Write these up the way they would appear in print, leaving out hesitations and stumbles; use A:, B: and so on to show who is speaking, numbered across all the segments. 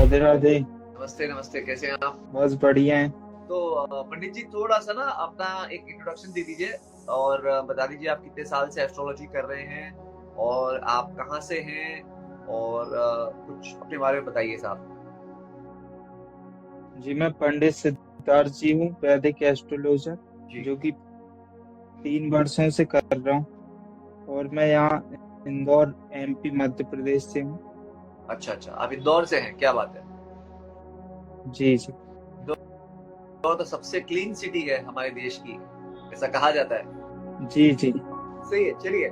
A: राधे राधे।
B: नमस्ते नमस्ते, कैसे हैं आप?
A: बस बढ़िया है।
B: तो पंडित जी, थोड़ा सा ना अपना एक इंट्रोडक्शन दे दीजिए और बता दीजिए आप कितने साल से एस्ट्रोलॉजी कर रहे हैं और आप कहाँ से हैं और कुछ अपने बारे में बताइए साहब।
A: जी, मैं पंडित सिद्धार्थ जी हूँ, वैदिक एस्ट्रोलॉजर,
B: जी।
A: जो कि 3 वर्षों से कर रहा हूँ। और मैं यहाँ इंदौर, एमपी, मध्य प्रदेश से हूँ।
B: अच्छा अच्छा, आप इंदौर से हैं, क्या बात है।
A: जी जी।
B: इंदौर तो सबसे क्लीन सिटी है हमारे देश की, ऐसा कहा जाता है।
A: जी जी।
B: सही है, चलिए।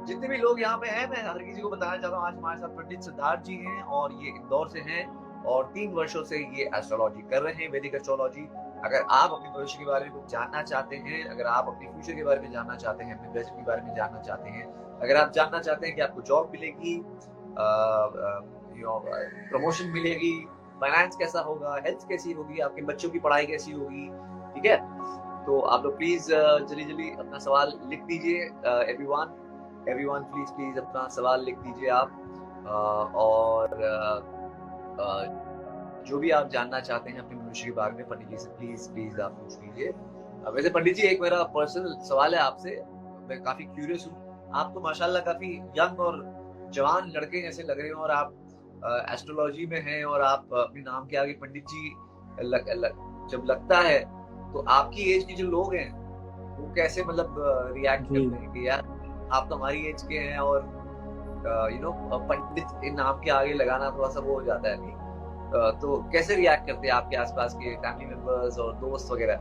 B: जितने भी लोग यहाँ पे हैं, मैं हर किसी को बताना चाहता हूँ, आज हमारे साथ पंडित सिद्धार्थ जी हैं और ये इंदौर से हैं और 3 वर्षों से ये एस्ट्रोलॉजी कर रहे हैं, वैदिक एस्ट्रोलॉजी। अगर आप अपने भविष्य के बारे में कुछ जानना चाहते हैं, अगर आप अपने फ्यूचर के बारे में जानना चाहते हैं, अपने प्रेजेंट के बारे में जानना चाहते हैं, अगर आप जानना चाहते हैं कि आपको जॉब मिलेगी, प्रमोशन मिलेगी, फाइनेंस कैसा होगा, हेल्थ कैसी होगी, आपके बच्चों की पढ़ाई कैसी होगी, ठीक है, तो आप लोग प्लीज जल्दी जल्दी अपना सवाल लिख दीजिए। एवरीवन एवरीवन प्लीज प्लीज अपना सवाल लिख दीजिए आप। और जो भी आप जानना चाहते हैं अपने भविष्य के बारे में, पंडित जी से प्लीज प्लीज आप पूछ लीजिए। वैसे पंडित जी, एक मेरा पर्सनल सवाल है आपसे, मैं काफी क्यूरियस हूँ। आप तो माशाल्लाह काफी यंग और जवान लड़के जैसे लग रहे हो और आप एस्ट्रोलॉजी में हैं और आप अपने नाम के आगे पंडित जी जब लगता है तो आपकी एज के जो लोग हैं वो कैसे मतलब रिएक्ट
A: जी
B: करते हैं कि यार आप तो हमारी एज के हैं और पंडित इन नाम के आगे लगाना थोड़ा सा वो हो जाता है नहीं। तो कैसे रिएक्ट करते हैं आपके आसपास के फैमिली मेंबर्स और दोस्त वगैरह?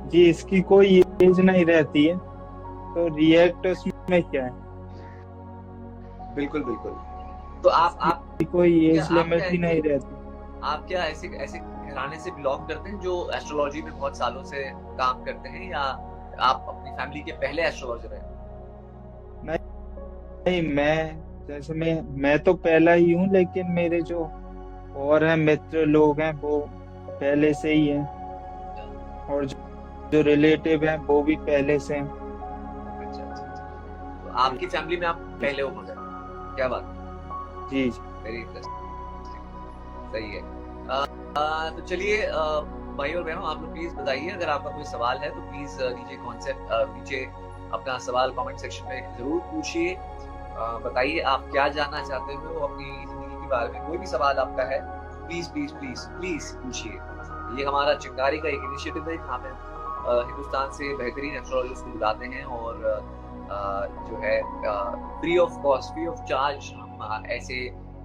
A: जी, इसकी कोई एज नहीं रहती है, तो रिएक्ट उसमें क्या है।
B: बिल्कुल बिल्कुल। तो आप
A: इसकी कोई
B: क्या
A: एज
B: आप क्या
A: लिमिट ही नहीं रहती।
B: आप क्या ऐसे ऐसे घराने से बिलोंग करते हैं जो एस्ट्रोलॉजी में बहुत सालों से काम करते हैं, या आप अपनी फैमिली के पहले एस्ट्रोलॉजर हैं?
A: नहीं नहीं, मैं तो पहला ही हूँ, लेकिन मेरे जो और हैं मित्र लोग हैं वो पहले से ही हैं। और जो रिलेटिव हैं वो भी पहले से हैं।
B: अच्छा अच्छा अच्छा। तो आपकी फैमिली में आप पहले हो मगर, क्या बात,
A: जी जी।
B: वेरी इंटरेस्टिंग, सही है। तो चलिए भाई और बहनों, आप लोग प्लीज बताइए, अगर आपका कोई सवाल है तो प्लीज नीचे कॉन्सेप्ट नीचे अपना सवाल कमेंट सेक्शन में जरूर पूछिए। बताइए आप क्या जानना चाहते हो अपनी जिंदगी के बारे में, कोई भी सवाल आपका है प्लीज प्लीज प्लीज प्लीज पूछिए। ये हमारा चिंगारी का एक इनिशिएटिव है जहाँ पे हिंदुस्तान से बेहतरीन एस्ट्रोलॉजर्स को बुलाते हैं और जो है free of cost, free of charge हम ऐसे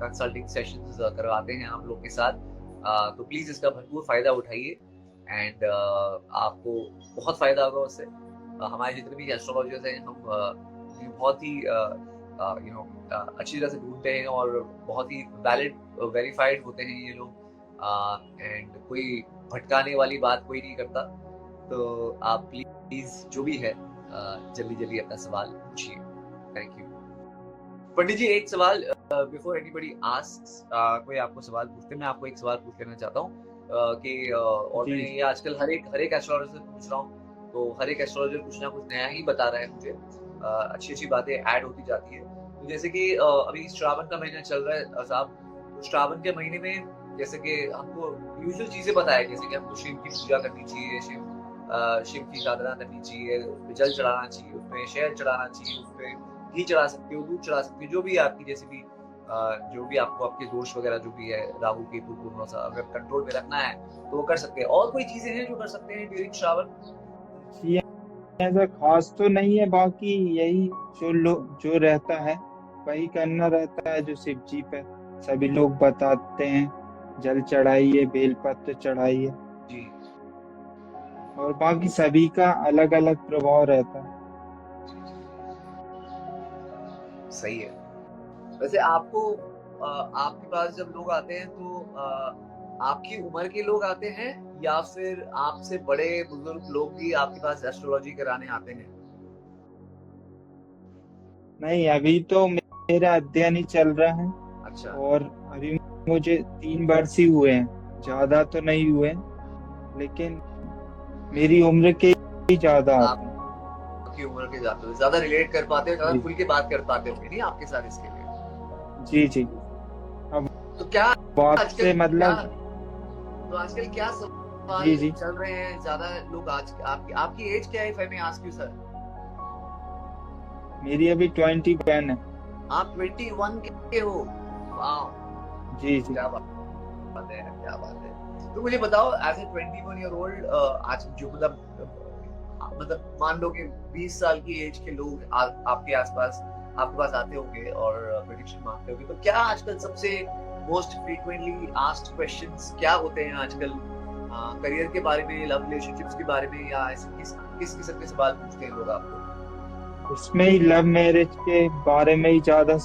B: कंसल्टिंग सेशंस करवाते हैं आप लोग के साथ। तो प्लीज इसका भरपूर फायदा उठाइए एंड आपको बहुत फायदा होगा उससे। हमारे जितने भी एस्ट्रोलॉजर्स हैं हम बहुत ही अच्छी तरह से ढूंढते हैं और बहुत ही वैलिड वेरीफाइड होते हैं ये लोग, एंड कोई भटकाने वाली बात कोई नहीं करता। तो आप प्लीज जो भी है जल्दी जल्दी अपना सवाल पूछिए। Thank you. पंडित जी, एक सवाल बिफोर एनीबडी आस्क्स, कोई आपको सवाल पूछते, मैं आपको एक सवाल पूछ लेना चाहता हूँ कि और मैं
A: जी
B: ये आजकल हर एक एस्ट्रोलॉजर से पूछ रहा हूँ, तो हर एक एस्ट्रोलॉजर कुछ ना कुछ नया ही बता रहा है मुझे, अच्छी अच्छी बातें ऐड होती जाती है। तो जैसे कि अभी श्रावण का महीना चल रहा है साहब, तो श्रावण के महीने में जैसे कि हमको यूजुअल चीजें पता है, जैसे कि हमको शिव की पूजा करनी चाहिए, शिव की साधना करनी चाहिए, उसमें जल चढ़ाना चाहिए, उसमें शहद चढ़ाना चाहिए, उसमें घी चढ़ा सकते हो, दूध चढ़ा सकते हो, जो भी आपकी जैसे भी जो भी आपको आपके दोष वगैरह जो भी है, राहु केतु को थोड़ा सा अगर कंट्रोल में रखना है तो वो कर सकते हैं। और कोई चीजें हैं जो कर सकते हैं ड्यूरिंग श्रावण?
A: जी, ऐसा खास तो नहीं है, बाकी यही जो रहता है वही करना रहता है, जो शिव जी पे सभी लोग बताते हैं। जल चढ़ाइए, बेलपत्र चढ़ाइए।
B: जी।
A: और बाकी सभी का अलग अलग प्रभाव रहता है।
B: सही है। वैसे आपको आपके पास जब लोग आते हैं तो आपकी उम्र के लोग आते हैं या फिर आपसे बड़े बुजुर्ग लोग भी आपके पास एस्ट्रोलॉजी कराने आते हैं?
A: नहीं, अभी तो मेरा अध्ययन ही चल रहा है।
B: अच्छा।
A: और अभी मुझे 3 वर्ष ही हुए हैं, ज्यादा तो नहीं हुए हैं, लेकिन मेरी उम्र के ही ज्यादा आते हैं।
B: आपकी उम्र के ज्यादा रिलेट कर पाते हो, ज्यादा
A: जी
B: खुल के बात कर पाते होंगे नहीं आपके साथ इसके लिए?
A: जी जी। अब
B: तो क्या
A: बात
B: आजकल
A: से
B: क्या
A: मतलब।
B: तो आजकल क्या सवाल
A: जी जी।
B: चल रहे हैं ज्यादा लोग आज आपकी आपकी एज क्या है, if I may ask you sir?
A: मेरी अभी 21 है।
B: आप 21 के हो? वाह,
A: जी जी।
B: क्या बात है, क्या बात है। तो मुझे बताओ, एज ए 21 ईयर ओल्ड, आज जो मतलब मान लो कि 20 साल की एज के लोग आपके आसपास आपके पास आते होंगे और प्रेडिक्शन मांगते होंगे, तो क्या आजकल सबसे मोस्ट फ्रीक्वेंटली आस्क्ड क्वेश्चंस क्या होते हैं आजकल? करियर के बारे में, लव रिलेशनशिप्स के बारे में, या ऐसे किस किस्म के सवाल पूछते हैं लोग आपको?
A: उसमें ही लव मैरिज के बारे में ही ज्यादा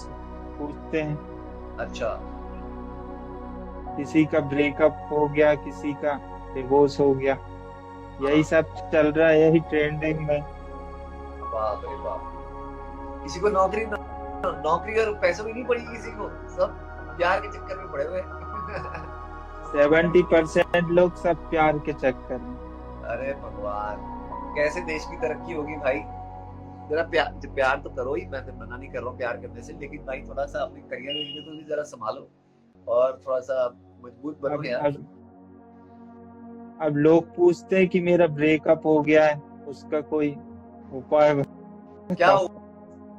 A: पूछते हैं।
B: अच्छा।
A: किसी का ब्रेकअप हो गया, किसी का डिवोर्स हो गया, यही
B: हाँ।
A: सब चल रहा है, यही ट्रेंडिंग में।
B: बाप रे बाप। किसी को नौकरी और पैसों की नहीं पड़ी किसी को, सब प्यार के चक्कर में पड़े हुए हैं।
A: 70% लोग सब प्यार के चक्कर में।
B: अरे भगवान, कैसे देश की तरक्की होगी भाई? जरा प्यार तो करो ही, मैं तो मना नहीं कर रहा हूँ प्यार करने से, लेकिन भाई थोड़ा सा अपने करियर में तो भी जरा संभालो और थोड़ा सा मजबूत बनो
A: अब
B: यार।
A: अब अब लोग पूछते हैं कि मेरा ब्रेकअप हो गया है, उसका कोई उपाय
B: क्या
A: बताओ।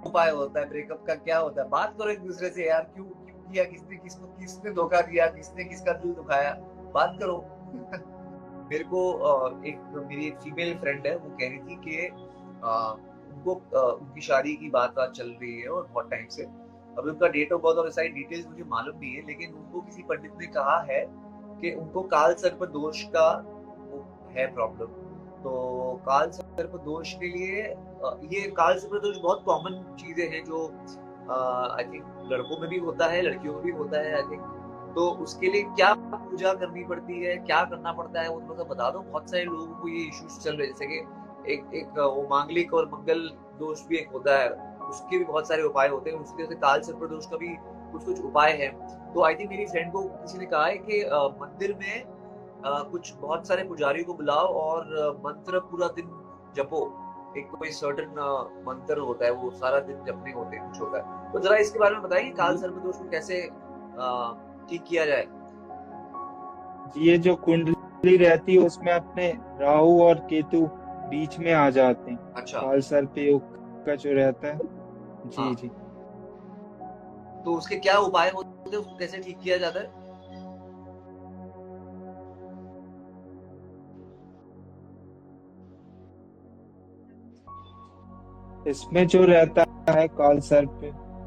B: उपाय होता है ब्रेकअप का? क्या होता है? बात करो एक दूसरे से यार, क्यों क्यों किया, किसने धोखा दिया, किसने किसका दिल दुखाया, बात करो। मेरी एक फीमेल फ्रेंड है, वो कह रही थी कि उनकी शादी की बात चल रही है और बहुत टाइम से। अभी उनका डेट ऑफ बर्थ और सारी डिटेल्स मुझे मालूम नहीं है, लेकिन उनको किसी पंडित ने कहा है कि उनको काल सर्प दोष का वो है प्रॉब्लम। तो काल सर्प दोष के लिए ये काल सर्प दोष बहुत कॉमन चीजें हैं जो आई थिंक लड़कों में भी होता है, लड़कियों में भी होता है आई थिंक। तो उसके लिए क्या पूजा करनी पड़ती है, क्या करना पड़ता है, वो थोड़ा सा बता दो। बहुत सारे लोगों को ये इश्यूज चल रहे हैं, जैसे कि एक एक वो मांगलिक और मंगल दोष भी एक होता है, उसके भी बहुत सारे उपाय होते हैं। उसके जैसे काल सर्प दोष का भी कुछ कुछ उपाय है। तो आई थिंक मेरी फ्रेंड को किसी ने कहा है कि मंदिर में कुछ बहुत सारे पुजारियों को बुलाओ और मंत्र पूरा दिन जपो। एक कोई सर्टेन मंत्र होता है, वो सारा दिन जपने होते हैं, कुछ होता है। तो जरा इसके बारे में बताइए, काल सर्प दोष को कैसे ठीक किया जाए?
A: ये जो कुंडली रहती है उसमें अपने राहु और केतु बीच में आ जाते हैं।
B: अच्छा।
A: काल सर्प योग का जो रहता है। जी
B: हाँ,
A: जी।
B: तो उसके क्या उपाय होते हैं, उसको कैसे ठीक किया जाता है?
A: इसमें जो रहता है काल सर्प,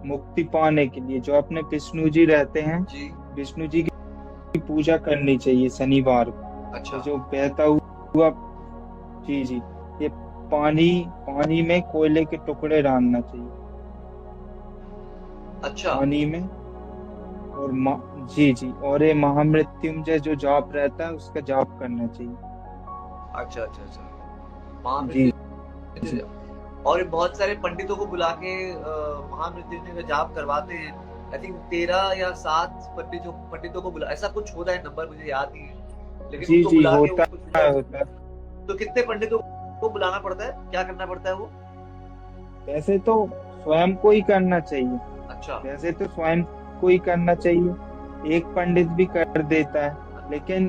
A: मुक्ति पाने के लिए जो अपने विष्णु जी रहते हैं,
B: जी।
A: विष्णु जी की पूजा करनी चाहिए शनिवार को।
B: अच्छा।
A: ये जो बहता हुआ, जी जी, ये पानी पानी में कोयले के टुकड़े डालना चाहिए
B: अच्छा।
A: पानी में। और जी जी, और ये महामृत्युंजय जो जाप रहता है उसका जाप करना चाहिए।
B: अच्छा अच्छा अच्छा।
A: जी
B: महामृत्युंजय।
A: जी।
B: और बहुत सारे पंडितों को बुला के महामृत्युंजय का जाप करवाते हैं। आई थिंक 13 या 7 पंडितों को बुला, ऐसा कुछ होता है, नंबर मुझे याद नहीं है, लेकिन
A: जी
B: उनको
A: जी,
B: बुला के
A: होता
B: उनको
A: है
B: पूजा।
A: होता है।
B: तो कितने पंडितों को बुलाना पड़ता है, क्या करना पड़ता है वो?
A: वैसे तो स्वयं को ही करना चाहिए।
B: अच्छा।
A: वैसे तो स्वयं को ही करना चाहिए, एक पंडित भी कर देता है। लेकिन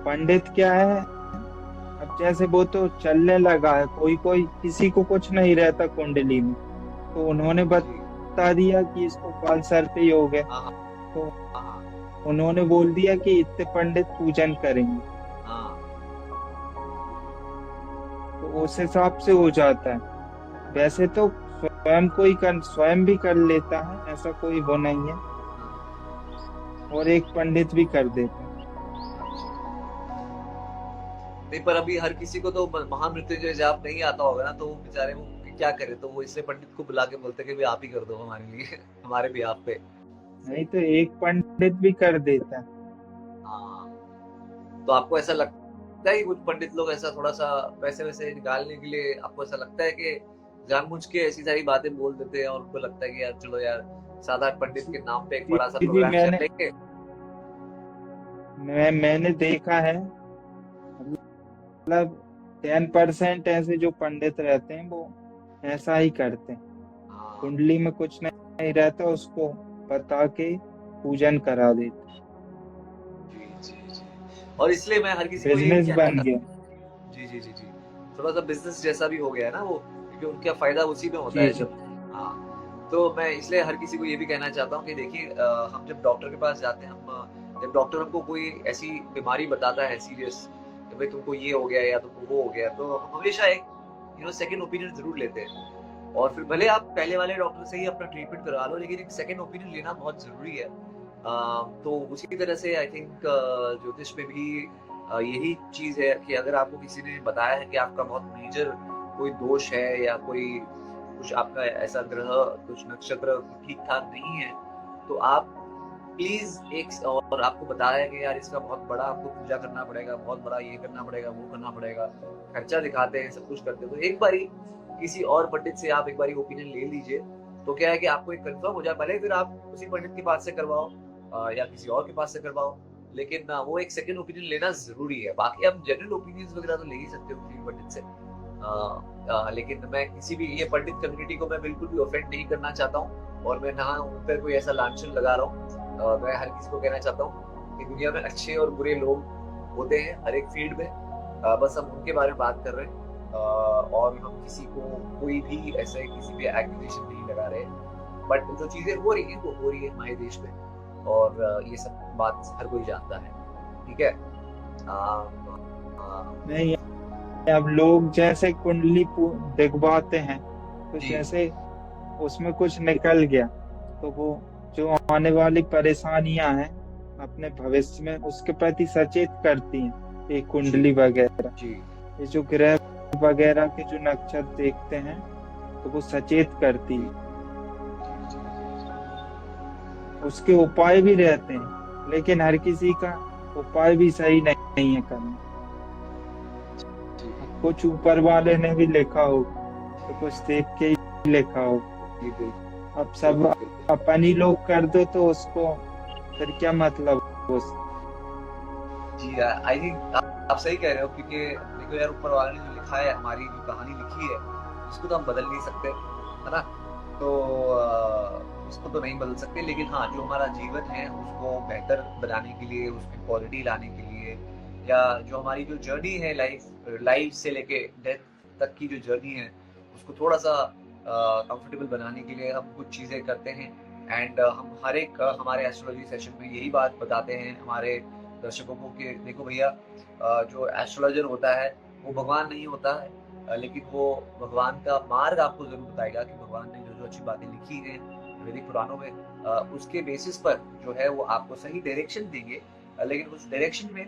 A: पंडित क्या है, अब जैसे वो तो चलने लगा है, कोई कोई किसी को कुछ नहीं रहता कुंडली में, तो उन्होंने
B: जी।
A: बता दिया कि इसको काल सर्प योग है,
B: हाँ
A: तो
B: हाँ हाँ
A: उन्होंने बोल दिया कि इतने पंडित पूजन करेंगे,
B: हाँ।
A: तो उस हिसाब से हो जाता है। वैसे तो स्वयं भी कर लेता है, ऐसा कोई वो नहीं है, और एक पंडित भी कर देता है।
B: नहीं, पर अभी हर किसी को तो महामृत्युंजय जाप नहीं आता होगा ना, तो वो बेचारे वो क्या करे, तो वो इसलिए पंडित को बुला के बोलते कि भाई आप ही कर दो हमारे लिए, हमारे भी आप पे।
A: नहीं तो एक पंडित भी कर देता है।
B: हाँ। तो आपको ऐसा लगता है कि कुछ पंडित लोग ऐसा थोड़ा सा पैसे वैसे निकालने के लिए, आपको ऐसा लगता है कि जानबूझ के ऐसी सारी बातें बोल देते हैं और उनको लगता है कि यार चलो यार, साधारण पंडित के नाम पे एक
A: जी
B: बड़ा सा
A: जी,
B: प्रोग्राम कर लेंगे?
A: मैंने देखा है, मतलब 10% ऐसे जो पंडित रहते हैं वो ऐसा ही करते हैं।
B: हाँ।
A: कुंडली में कुछ नहीं रहता, उसको बता के पूजन करा देते।
B: जी जी जी। और इसलिए मैं हर किसी को यही
A: बिजनेस
B: कहना
A: बन
B: चाहता
A: गया।
B: हूँ। जी जी जी जी। थोड़ा सा बिजनेस जैसा भी हो गया है ना वो, क्योंकि उनका फायदा उसी में होता
A: जी
B: है
A: जी।
B: जब। हाँ, तो मैं इसलिए हर किसी को ये भी कहना चाहता हूँ कि देखिए, हम जब डॉक्टर के पास जाते हैं, जब डॉक्टर हमको कोई ऐसी बीमारी बताता है सीरियस, कि भाई तुमको ये हो गया या तुमको वो हो गया, तो हम हमेशा एक सेकंड ओपिनियन जरूर लेते हैं। और फिर भले आप पहले वाले डॉक्टर से ही अपना ट्रीटमेंट करवा लो, लेकिन एक सेकंड ओपिनियन लेना बहुत जरूरी है। तो उसी तरह से आई थिंक ज्योतिष में भी यही चीज है कि अगर आपको किसी ने बताया है कि आपका बहुत मेजर कोई दोष है या कोई कुछ आपका ऐसा ग्रह, कुछ नक्षत्र ठीक ठाक नहीं है, तो आप प्लीज और आपको बताया है कि यार इसका बहुत बड़ा आपको पूजा करना पड़ेगा, बहुत बड़ा ये करना पड़ेगा, वो करना पड़ेगा, खर्चा दिखाते हैं, सब कुछ करते हैं, तो एक बारी किसी और पंडित से आप एक बारी ओपिनियन ले लीजिए। तो क्या है कि आपको एक कंफर्म हो जाए, भले फिर आप उसी पंडित के पास से करवाओ या किसी और के पास से करवाओ, लेकिन वो एक सेकंड ओपिनियन लेना जरूरी है। बाकी आप जनरल ओपिनियंस वगैरह तो ले ही सकते हो किसी पंडित से, लेकिन मैं किसी भी ये पंडित कम्युनिटी को मैं बिल्कुल भी ऑफेंड नहीं करना चाहता हूँ, और मैं ना उन पर कोई ऐसा लांछन लगा रहा हूँ। मैं हर किसी को कहना चाहता हूँ कि दुनिया में अच्छे और बुरे लोग होते हैं हर एक फील्ड में, बस हम उनके बारे में बात कर रहे हैं, और हम किसी को कोई भी ऐसे किसी भी एक्यूजेशन नहीं लगा रहे। बट जो चीजें हो रही है वो हो रही है हमारे देश में, और ये सब बात हर कोई जानता है, ठीक है।
A: नहीं, अब लोग जैसे कुंडली दिखवाते हैं, तो
B: जी
A: जैसे उसमें कुछ निकल गया, तो वो जो आने वाली परेशानियां हैं अपने भविष्य में, उसके प्रति सचेत करती हैं ये
B: जी
A: कुंडली वगैरह।
B: जी
A: ये जो ग्रह वगैरह के जो नक्षत्र देखते हैं, तो वो सचेत करती है। उसके उपाय भी रहते हैं, लेकिन हर किसी का उपाय भी सही नहीं है करना।
B: जी
A: अब कुछ ऊपर वाले ने भी लिखा हो, तो कुछ देख के ही लिखा हो।
B: जी, बिल्कुल
A: अब सब
B: बिल्कुल बिल्कुल।
A: अपन ही लोग कर दो तो उसको फिर क्या मतलब उस।
B: जी आई थिंक आप सही कह रहे हो, क्योंकि देखो यार, ऊपर वाले ने जो लिखा है, हमारी जो कहानी लिखी है, उसको तो हम बदल नहीं सकते, है ना। तो उसको तो नहीं बदल सकते, लेकिन हाँ, जो हमारा जीवन है उसको बेहतर बनाने के लिए, उसमें क्वालिटी लाने के लिए, या जो हमारी जो जर्नी है लाइफ से लेके डेथ तक की जो जर्नी है, उसको थोड़ा सा कंफर्टेबल बनाने के लिए हम कुछ चीज़ें करते हैं। एंड हम हर एक हमारे एस्ट्रोलॉजी सेशन में यही बात बताते हैं हमारे दर्शकों को कि देखो भैया, जो एस्ट्रोलॉजर होता है वो भगवान नहीं होता है, लेकिन वो भगवान का मार्ग आपको जरूर बताएगा कि भगवान ने जो जो अच्छी बातें लिखी हैं वैदिक पुराणों में, उसके बेसिस पर जो है वो आपको सही डायरेक्शन देंगे, लेकिन उस डायरेक्शन में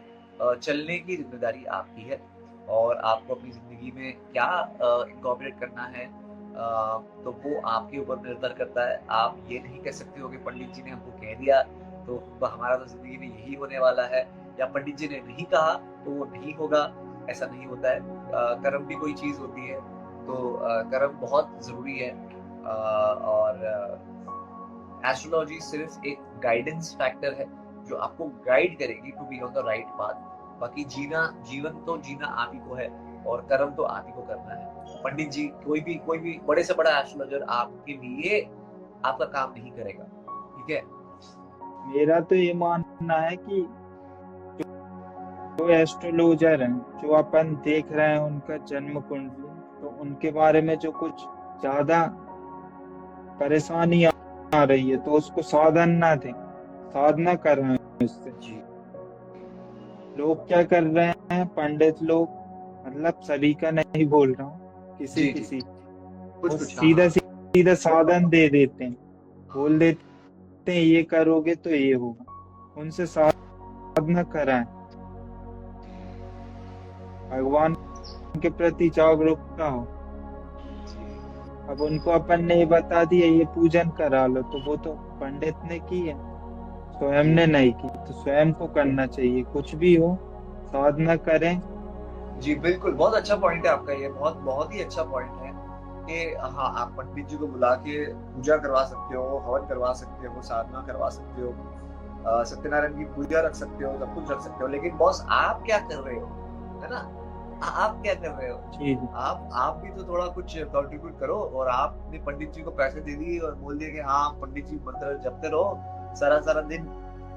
B: चलने की जिम्मेदारी आपकी है, और आपको अपनी जिंदगी में क्या इनकॉर्पोरेट करना है, तो वो आपके ऊपर निर्भर करता है। आप ये नहीं कह सकते हो कि पंडित जी ने हमको कह दिया तो हमारा तो जिंदगी में यही होने वाला है, या पंडित जी ने नहीं कहा तो वो नहीं होगा, ऐसा नहीं होता है। कर्म भी कोई चीज होती है, तो कर्म बहुत जरूरी है, और एस्ट्रोलॉजी सिर्फ एक गाइडेंस फैक्टर है जो आपको गाइड करेगी to be on the right path. बाकी जीवन तो जीना आप ही को है, और कर्म तो आप ही को करना है। पंडित जी कोई भी बड़े से बड़ा एस्ट्रोलॉजर आपके लिए आपका काम नहीं करेगा, ठीक है।
A: मेरा तो ये मानना है कि जो एस्ट्रोलॉजर हैं, जो अपन देख रहे हैं उनका जन्म कुंडली, तो उनके बारे में जो कुछ ज्यादा परेशानी आ रही है, तो उसको साधन ना दें, साधना कर रहे हैं उससे।
B: जी
A: लोग क्या कर रहे हैं, पंडित लोग, मतलब सभी का नहीं बोल रहा हूँ, किसी
B: जी जी,
A: किसी,
B: कुछ
A: वो
B: कुछ, हाँ
A: सीधा
B: हाँ।
A: सीधा साधन दे देते हैं, बोल देते हैं ये करोगे तो ये होगा। उनसे साधना कराएं, भगवान के प्रति जागरूकता हो। अब उनको अपन ने ये बता दिया ये पूजन करा लो, तो वो तो पंडित ने की है, स्वयं ने नहीं की, तो स्वयं को करना चाहिए। कुछ भी हो, साधना करें।
B: जी बिल्कुल, बहुत अच्छा पॉइंट है आपका, ये बहुत बहुत ही अच्छा पॉइंट है कि हाँ, आप पंडित जी को बुला के पूजा करवा सकते हो, हवन करवा सकते हो, साधना करवा सकते हो, सत्यनारायण की पूजा रख सकते हो, सब कुछ रख सकते हो, लेकिन बॉस आप क्या कर रहे हो, है ना। आप क्या कर रहे हो,
A: जी
B: आप भी तो थोड़ा कुछ कंट्रीब्यूट करो। और आपने पंडित जी को पैसे दे दिए और बोल दिए कि हाँ पंडित जी मंत्र जपते रहो, सारा सारा दिन,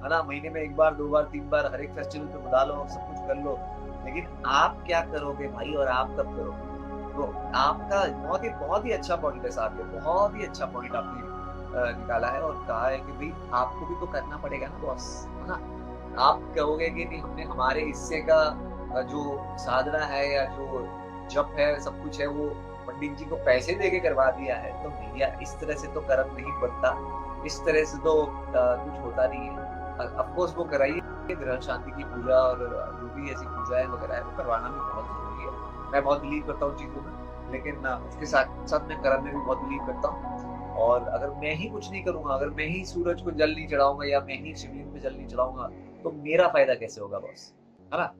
B: है ना, महीने में 1 बार 2 बार 3 बार हर एक फेस्टिवल पे बुला लो, सब कुछ कर लो, लेकिन आप क्या करोगे भाई और आप कब करोगे? तो आपका बहुत ही अच्छा पॉइंट है साहब, ये बहुत ही अच्छा पॉइंट आपने निकाला है और कहा है कि भाई आपको भी तो करना पड़ेगा ना बॉस, है ना? आप कहोगे कि नहीं, हमने हमारे हिस्से का जो साधना है या जो जप है, सब कुछ है, वो पंडित जी को पैसे देके करवा दिया है, तो भैया इस तरह से तो कर्म नहीं बनता, इस तरह से तो कुछ होता नहीं है। ऑफ कोर्स वो कराइए, ग्रह शांति की पूजा और जो भी ऐसी पूजाएं वगैरह है वो करवाना भी बहुत जरूरी है। मैं बहुत बिलीव करता हूँ चीज़ों में, लेकिन उसके साथ साथ मैं कर्म में भी बहुत बिलीव करता हूँ। और अगर मैं ही कुछ नहीं करूंगा, अगर मैं ही सूरज को जल नहीं चढ़ाऊंगा या मैं ही शिवलिंग में जल नहीं चढ़ाऊंगा, तो मेरा फायदा कैसे होगा बॉस, है ना?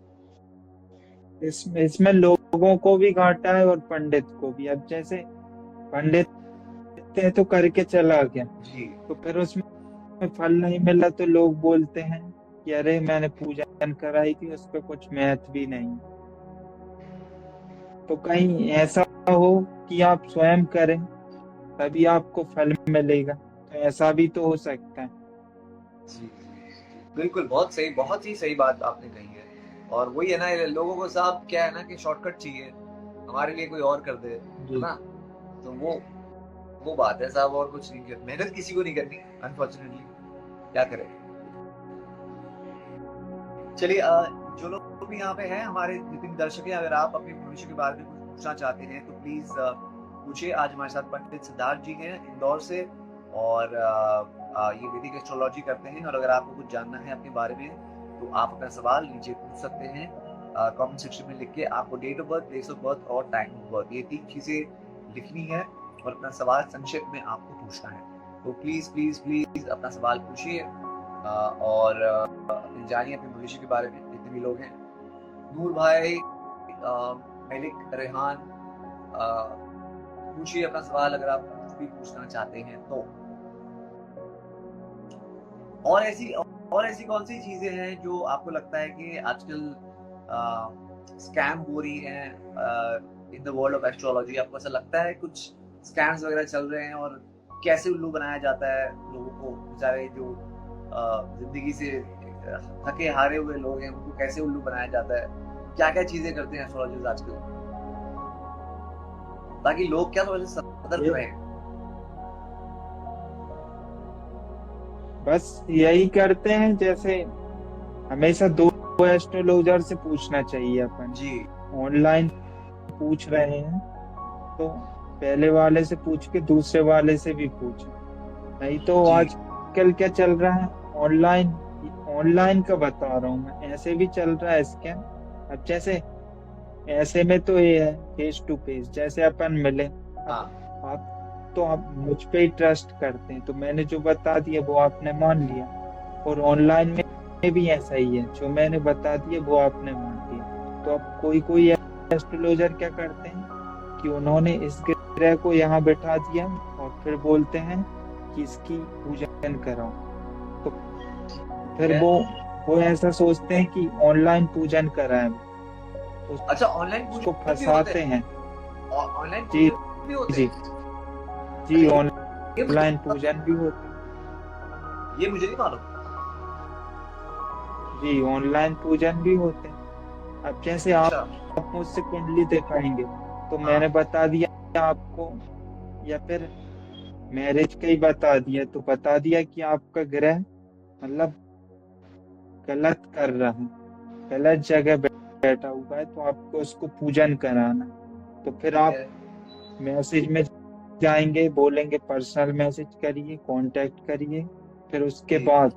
A: इसमें लोगों को भी घाटा है और पंडित को भी। अब जैसे पंडित है तो करके चला गया,
B: जी
A: तो फिर उसमें फल नहीं मिला तो लोग बोलते हैं कि अरे मैंने पूजन कराई थी, उस पर कुछ महत्व भी नहीं। तो कहीं ऐसा हो कि आप स्वयं करें तभी आपको फल मिलेगा, तो ऐसा भी तो हो सकता है।
B: जी बिल्कुल, बहुत ही सही बात आपने कही है। और वही है ना, ये लोगों को साहब क्या है ना कि शॉर्टकट चाहिए, हमारे लिए कोई और कर दे, है
A: जी।
B: ना? तो वो बात है साहब, और कुछ नहीं कर, मेहनत किसी को नहीं करनी अनफॉर्चुनेटली, क्या करें। चलिए जो लोग भी यहाँ पे हैं हमारे जितने दर्शक हैं, अगर आप अपने भविष्य के बारे में कुछ पूछना चाहते हैं तो प्लीज पूछिए। आज हमारे साथ पंडित सिद्धार्थ जी हैं इंदौर से, और ये वैदिक एस्ट्रोलॉजी करते हैं। और अगर आपको कुछ जानना है अपने बारे में तो आप अपना सवाल नीचे पूछ सकते हैं कमेंट सेक्शन में लिख के। आपको date of birth, place of birth और टाइम ऑफ बर्थ, ये 3 चीजें लिखनी है और अपना सवाल संक्षेप में आपको पूछना है। तो प्लीज प्लीज प्लीज अपना सवाल पूछिए और जानिए अपने भविष्य के बारे में। जितने भी लोग हैं, नूर भाई, मलिक, रेहान, पूछिए अपना सवाल अगर आप कुछ भी पूछना चाहते हैं तो। और ऐसी कौन सी चीजें हैं जो आपको लगता है कि आजकल स्कैम हो रही हैं in the world of astrology? आपको ऐसा लगता है कुछ स्कैम्स वगैरह चल रहे हैं और कैसे उल्लू बनाया जाता है लोगों को? बेचारे जो जिंदगी से थके हारे हुए लोग हैं उनको कैसे उल्लू बनाया जाता है? क्या क्या चीजें करते हैं एस्ट्रोलॉजर्स आजकल, ताकि लोग क्या थोड़ा सा सतर्क रहे?
A: बस यही करते हैं, जैसे हमेशा 2 एस्ट्रोलॉजर से पूछना चाहिए अपन।
B: जी
A: ऑनलाइन पूछ रहे हैं तो पहले वाले से पूछ के दूसरे वाले से भी पूछे। नहीं तो
B: जी
A: आजकल क्या चल रहा है, ऑनलाइन ऑनलाइन का बता रहा हूँ मैं, ऐसे भी चल रहा है स्कैम। अब जैसे ऐसे में तो ये है फेस टू फेस, जैसे अपन मिले,
B: हाँ
A: आप मुझ पे ही ट्रस्ट करते हैं, तो मैंने जो बता दिया वो आपने मान लिया। और ऑनलाइन में भी ऐसा ही है, जो मैंने बता दिया वो आपने मान लिया। तो अब कोई कोई एस्ट्रोलॉजर क्या करते हैं कि उन्होंने इस ग्रह को यहाँ बैठा दिया और फिर बोलते हैं कि इसकी पूजन कराओ। तो फिर वो ऐसा सोचते हैं कि ऑनलाइन पूजन कराएं, तो
B: अच्छा, ऑनलाइन
A: उसको
B: पूजन भी होते
A: फंसाते
B: हैं?
A: हैं।
B: ऑनलाइन
A: जी
B: पूजन भी होते
A: जी
B: हैं?
A: जी,
B: अरे ये मुझे
A: ऑनलाइन पूजन भी होते हैं।
B: ये मुझे नहीं मालूम।
A: जी, ऑनलाइन पूजन भी होते हैं। अब जैसे
B: अच्छा
A: आप मुझसे कुंडली दिखाएंगे तो मैंने
B: हाँ
A: बता दिया आपको, या फिर मैरिज का ही बता दिया, तो बता दिया कि आपका ग्रह मतलब गलत कर रहा है, गलत जगह बैठा हुआ है, तो आपको उसको पूजन कराना है। तो फिर
B: ठीक
A: आप
B: है
A: मैसेज में जाएंगे, बोलेंगे पर्सनल मैसेज करिए, कांटेक्ट करिए, फिर उसके
B: जी
A: बाद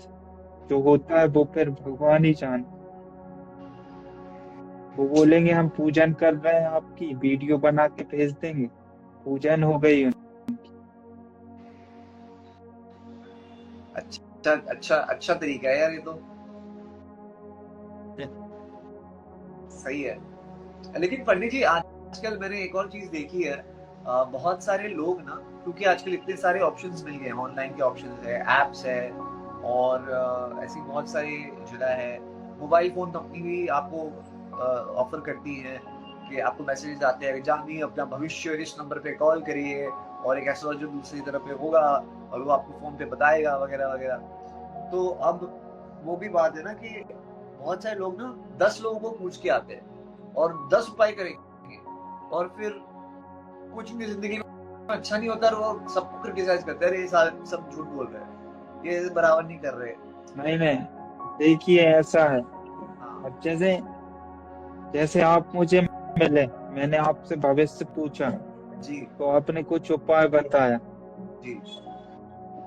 A: जो होता है वो फिर भगवान ही जाने। वो बोलेंगे हम पूजन कर रहे हैं, आपकी वीडियो बना के भेज देंगे, पूजन हो गई।
B: अच्छा अच्छा अच्छा तरीका है यार, ये तो सही है। लेकिन पंडित जी आजकल मैंने एक और चीज देखी है, बहुत सारे लोग ना, क्योंकि आजकल इतने सारे ऑप्शंस मिल गए हैं, ऑनलाइन के ऑप्शंस है, एप्स है, और ऐसी बहुत सारी जगह है। मोबाइल फोन कंपनी भी आपको ऑफर करती है कि आपको मैसेजेस आते हैं, जानिए अपना भविष्य, इस नंबर पे कॉल करिए और एक एस्ट्रोलॉजर दूसरी तरफ पे होगा और वो आपको फोन पे बताएगा वगैरह वगैरह। तो अब वो भी बात है ना कि बहुत सारे लोग ना 10 लोगों को पूछ के आते हैं और 10 उपाय करेंगे और फिर कुछ भी जिंदगी में अच्छा नहीं होता और वो सबको क्रिटिसाइज करते हैं, अरे ये सारे सब झूठ बोल रहे हैं, ये बराबर नहीं कर रहे।
A: नहीं नहीं, देखिए ऐसा है,
B: हाँ
A: अब जैसे जैसे आप मुझे मिले, मैंने आपसे भविष्य पूछा,
B: जी
A: तो आपने कुछ उपाय बताया,
B: जी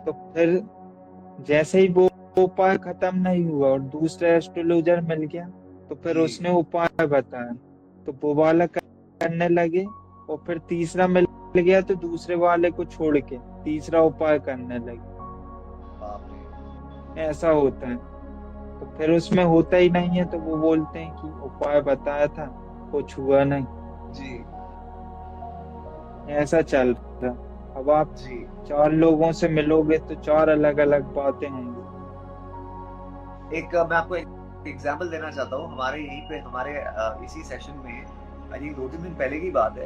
A: तो फिर जैसे ही वो उपाय खत्म नहीं हुआ और दूसरा एस्ट्रोलॉजर मिल गया, तो फिर
B: जी
A: उसने उपाय बताया, तो वो वाला करने लगे, और फिर तीसरा मिल गया तो दूसरे वाले को छोड़ के तीसरा उपाय करने लगे।
B: बाप रे।
A: ऐसा होता है, तो फिर उसमें होता ही नहीं है, तो वो बोलते हैं कि उपाय बताया था, कुछ हुआ नहीं।
B: जी
A: ऐसा चल रहा। अब आप
B: जी
A: 4 लोगों से मिलोगे तो 4 अलग अलग बातें होंगी।
B: एक मैं आपको एक एग्जांपल देना चाहता हूँ। हमारे यहीं पे हमारे इसी सेशन में अभी 2-3 दिन पहले की बात है,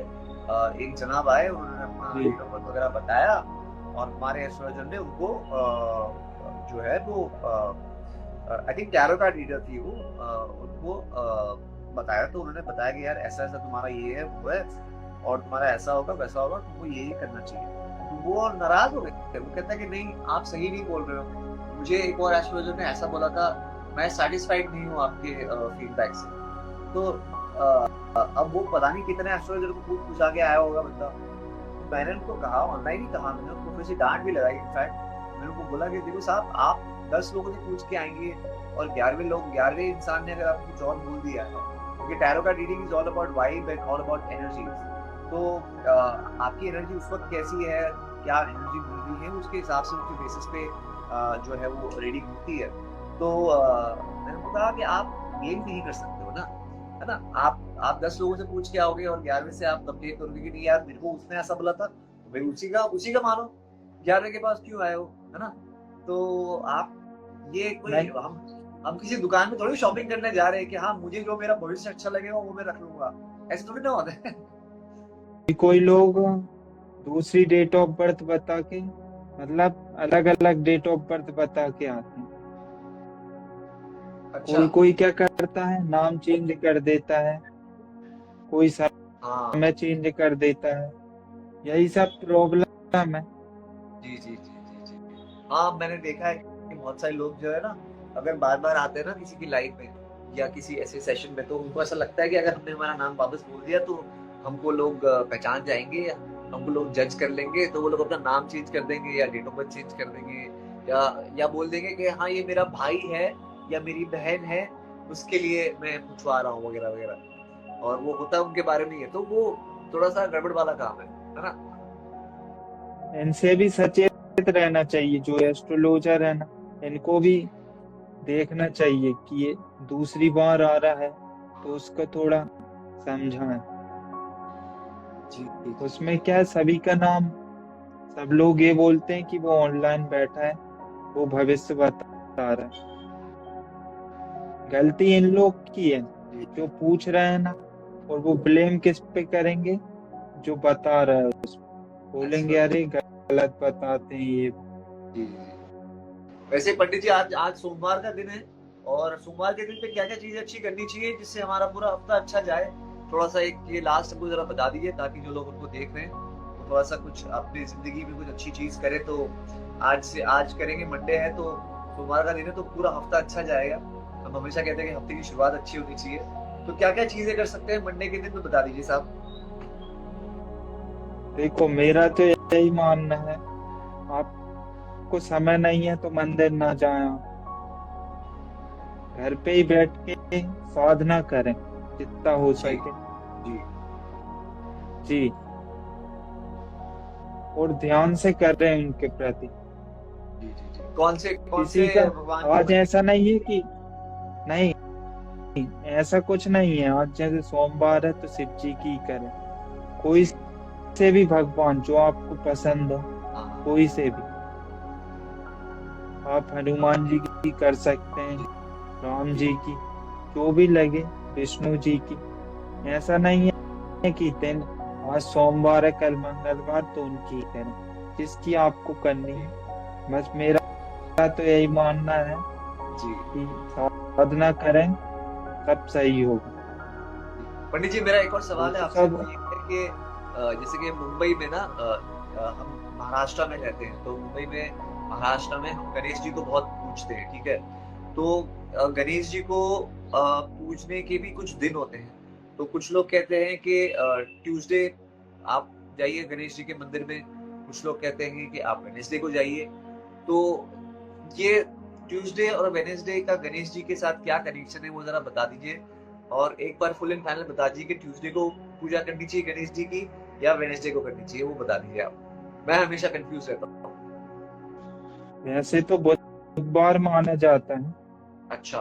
B: एक जनाब आए, उन्होंने अपना
A: जी
B: डेट ऑफ बर्थ वगैरह बताया और हमारे एस्ट्रोलॉजर ने उनको जो है वो I think tarot card reader थी वो, उनको बताया। तो उन्होंने बताया कि यार ऐसा ऐसा तुम्हारा ये है वो है और तुम्हारा ऐसा होगा वैसा होगा, तुमको ये करना चाहिए। तो वो नाराज हो गए, वो कहता है कि नहीं आप सही नहीं बोल रहे हो, मुझे एक और एस्ट्रोलॉजर ने ऐसा बोला था, मैं सेटिस्फाइड नहीं हूँ आपके फीडबैक से। तो अब वो पता नहीं कितने एस्ट्रोलॉजर को पूछा के आया होगा बंदा। तो मैंने उनको कहा, ऑनलाइन ही कहा, मैंने उनको फिर से डांट भी लगाई। इनफैक्ट मैंने उनको बोला कि देखो साहब, आप 10 लोगों से पूछ के आएंगे और 11वें इंसान ने अगर आपको कुछ और बोल दिया है, क्योंकि टैरो का reading is all about vibe and all about energy. तो आपकी एनर्जी उस वक्त कैसी है, क्या एनर्जी मिल रही है, उसके हिसाब से उसके बेसिस पे जो है वो रीडिंग होती है। तो मैंने उनको कहा कि आप ये नहीं कर सकते हो ना, है ना। आप 10 लोगों से पूछ के आओगे और 11वें से आप कंप्लेन करोगे कि नहीं यार मेरे को उसने ऐसा बोला था, भाई उसी का मानो, 11वें के पास क्यों आए हो, है ना। तो आप ये कोई
A: नहीं,
B: हम किसी दुकान में थोड़ी शॉपिंग करने जा रहे हैं कि हाँ मुझे जो मेरा भविष्य अच्छा लगेगा वो मैं रख लूंगा, ऐसे थोड़ी ना होता है।
A: कोई लोग दूसरी डेट ऑफ बर्थ बता के, मतलब अलग अलग डेट ऑफ बर्थ बता के आते हैं।
B: अच्छा।
A: कोई कोई क्या करता है, नाम चेंज कर देता है, कोई
B: हाँ
A: समय चेंज कर देता है, यही सब प्रॉब्लम है।
B: जी जी जी जी जी। हाँ मैंने देखा है कि बहुत सारे लोग जो है ना, अगर बार बार आते हैं ना किसी की लाइफ में या किसी ऐसे सेशन में, तो उनको ऐसा लगता है कि अगर हमने हमारा नाम वापस बोल दिया तो हमको लोग पहचान जाएंगे या हमको लोग जज कर लेंगे, तो वो लोग अपना नाम चेंज कर देंगे या डेट ऑफ बर्थ चेंज कर देंगे या बोल देंगे कि हाँ ये मेरा भाई है या मेरी बहन है, उसके लिए मैं पूछवा रहा हूँ वगैरह वगैरह, और वो होता है उनके बारे में ही है। तो वो थोड़ा सा गड़बड़ वाला काम है ना।
A: इनसे भी सचेत रहना चाहिए, जो एस्ट्रोलॉजर है ना, इनको भी देखना चाहिए कि ये दूसरी बार आ रहा है, तो उसको थोड़ा समझाएं।
B: जी जी जी
A: उसमें क्या है, सभी का नाम, सब लोग ये बोलते हैं कि वो ऑनलाइन बैठा है, वो भविष्य बता रहा है। गलती इन लोग की है
B: जी
A: जो पूछ रहे हैं ना, और वो ब्लेम किस पे करेंगे, जो बता रहा है उस पे। बोलेंगे
B: अच्छा
A: अरे गलत बताते हैं ये।
B: जी जी। वैसे पंडित जी आज आज सोमवार का दिन है, और सोमवार के दिन पे क्या क्या चीजें अच्छी करनी चाहिए जिससे हमारा पूरा हफ्ता अच्छा जाए, थोड़ा सा एक ये लास्ट हमको जरा बता दीजिए, ताकि जो लोग उनको देख रहे हैं वो थोड़ा सा कुछ अपनी जिंदगी में कुछ अच्छी चीज करे। तो आज करेंगे, मंडे है तो सोमवार का दिन है, तो पूरा हफ्ता अच्छा जाएगा। हम हमेशा कहते हैं कि हफ्ते की शुरुआत अच्छी होनी चाहिए, तो क्या क्या चीजें कर सकते हैं मंडे के दिन, तो बता दीजिए साहब।
A: देखो मेरा तो यही मानना है, आपको समय नहीं है तो मंदिर ना जाए, घर पे ही बैठ के साधना करें जितना हो
B: जी
A: सके।
B: जी
A: जी, और ध्यान से कर रहे हैं उनके प्रति।
B: जी जी जी। कौन
A: किसी
B: से
A: का
B: भगवान
A: आज
B: को?
A: ऐसा नहीं है कि, नहीं, ऐसा कुछ नहीं है, आज जैसे सोमवार है तो शिव जी की करें, कोई
B: जी
A: से भी भगवान जो आपको पसंद हो,
B: हाँ
A: कोई से भी। आप हनुमान जी की कर सकते हैं,
B: जी
A: राम
B: जी
A: जी की, जो भी लगे, विष्णु जी की। ऐसा नहीं है कि दिन आज सोमवार है कल मंगलवार तो उनकी करें, जिसकी आपको करनी है। बस मेरा तो यही मानना है
B: जी
A: कि साधना करें सब सही होगा।
B: पंडित जी, मेरा एक और
A: वो
B: सवाल है
A: तो
B: आपसे,
A: सब।
B: वो ये है कि जैसे कि मुंबई में ना हम महाराष्ट्र में रहते हैं, तो मुंबई में महाराष्ट्र में हम गणेश जी को बहुत पूजते हैं, ठीक है। तो गणेश जी को पूजने के भी कुछ दिन होते हैं। तो कुछ लोग कहते हैं कि ट्यूसडे आप जाइए गणेश जी के मंदिर में, कुछ लोग कहते हैं कि आप वेडनेसडे को जाइए। तो ये ट्यूसडे और वेडनेसडे का गणेश जी के साथ क्या कनेक्शन है, वो जरा बता दीजिए। और एक बार फुल एंड फाइनल बता दीजिए कि ट्यूसडे को पूजा करनी चाहिए गणेश जी की या वेडनेसडे को करनी चाहिए, वो बता दीजिए आप। मैं हमेशा कंफ्यूज रहता हूँ।
A: वैसे तो बुधवार माना जाता है।
B: अच्छा।